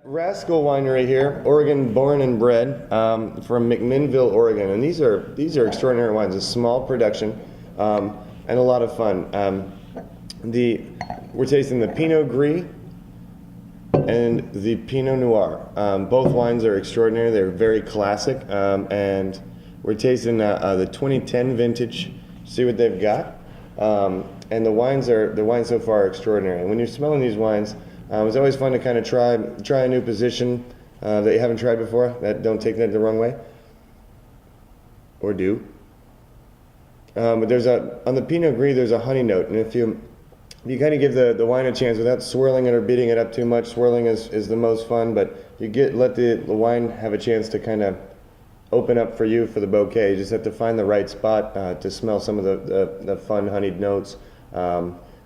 Rascal Winery here, Oregon born and bred, from McMinnville, Oregon, and these are extraordinary wines. A small production, and a lot of fun. We're tasting the Pinot Gris and the Pinot Noir. Both wines are extraordinary. They're very classic, and we're tasting the 2010 vintage. See what they've got, and the wines so far are extraordinary. And when you're smelling these wines, it's always fun to kind of try a new position that you haven't tried before. Don't take that the wrong way, or do. But on the Pinot Gris, there's a honey note, and if you kind of give the wine a chance without swirling it or beating it up too much. Swirling is the most fun, but let the wine have a chance to kind of open up for you for the bouquet. You just have to find the right spot to smell some of the fun honeyed notes.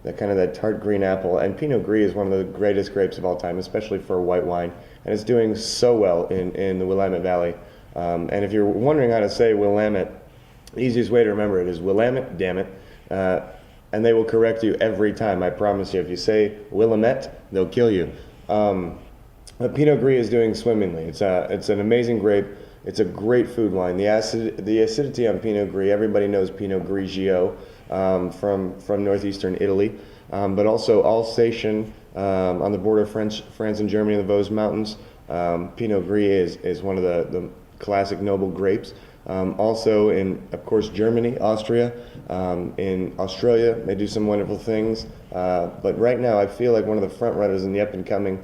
That tart green apple. And Pinot Gris is one of the greatest grapes of all time, especially for a white wine, and it's doing so well in the Willamette Valley. And if you're wondering how to say Willamette, the easiest way to remember it is Willamette, damn it. And they will correct you every time, I promise you. If you say Willamette, they'll kill you. But Pinot Gris is doing swimmingly. It's an amazing grape. It's a great food wine. The acidity on Pinot Gris, everybody knows Pinot Grigio from northeastern Italy, but also Alsatian on the border of France and Germany in the Vosges Mountains. Pinot Gris is one of the classic noble grapes. Also in, of course, Germany, Austria, in Australia, they do some wonderful things. But right now, I feel like one of the front runners in the up and coming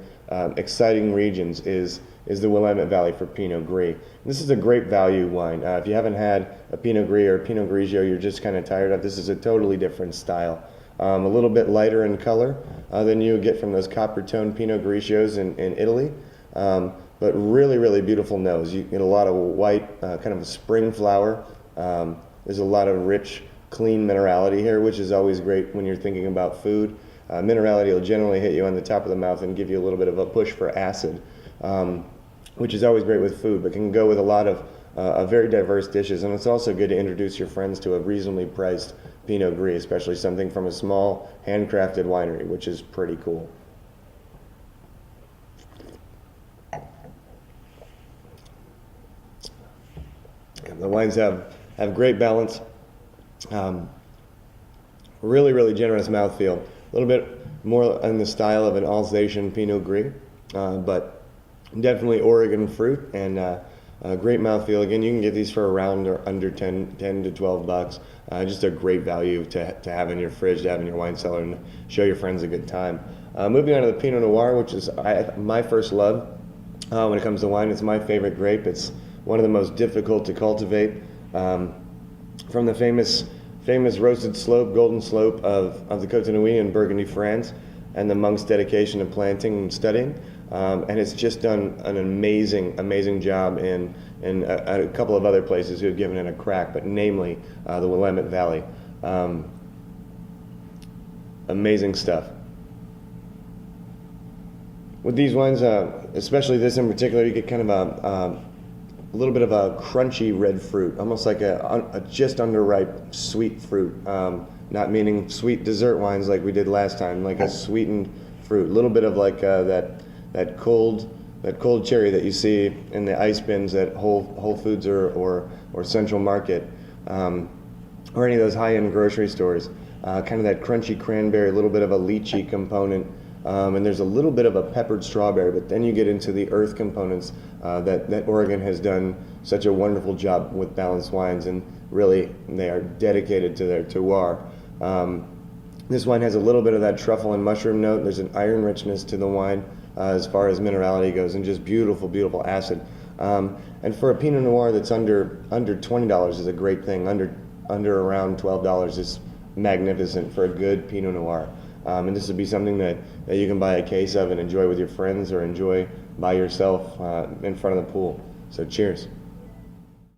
exciting regions is the Willamette Valley for Pinot Gris. This is a great value wine. If you haven't had a Pinot Gris or a Pinot Grigio you're just kind of tired of, this is a totally different style. A little bit lighter in color than you would get from those copper-toned Pinot Grigios in Italy. But really, really beautiful nose. You get a lot of white, kind of a spring flower. There's a lot of rich, clean minerality here, which is always great when you're thinking about food. Minerality will generally hit you on the top of the mouth and give you a little bit of a push for acid, which is always great with food, but can go with a lot of very diverse dishes. And it's also good to introduce your friends to a reasonably priced Pinot Gris, especially something from a small, handcrafted winery, which is pretty cool. The wines have great balance, really, really generous mouthfeel. A little bit more in the style of an Alsatian Pinot Gris, but definitely Oregon fruit and great mouthfeel. Again, you can get these for around or under 10 to 12 bucks. Just a great value to have in your fridge, to have in your wine cellar, and show your friends a good time. Moving on to the Pinot Noir, which is my first love when it comes to wine. It's my favorite grape. It's one of the most difficult to cultivate. From the famous roasted slope, golden slope of the Côte Nuit in Burgundy, France, and the monk's dedication to planting and studying. And it's just done an amazing job in a couple of other places who have given it a crack, but namely the Willamette Valley. Amazing stuff. With these wines, especially this in particular, you get kind of a little bit of a crunchy red fruit, almost like a just underripe sweet fruit. Not meaning sweet dessert wines like we did last time, like a sweetened fruit. A little bit of like that cold cherry that you see in the ice bins at Whole Foods or Central Market, or any of those high-end grocery stores. Kind of that crunchy cranberry, a little bit of a lychee component. And there's a little bit of a peppered strawberry, but then you get into the earth components that Oregon has done such a wonderful job with balanced wines, and really they are dedicated to their terroir. This wine has a little bit of that truffle and mushroom note. There's an iron richness to the wine as far as minerality goes, and just beautiful acid. And for a Pinot Noir that's under $20 is a great thing. Under around $12 is magnificent for a good Pinot Noir. And this would be something that you can buy a case of and enjoy with your friends, or enjoy by yourself in front of the pool. So cheers.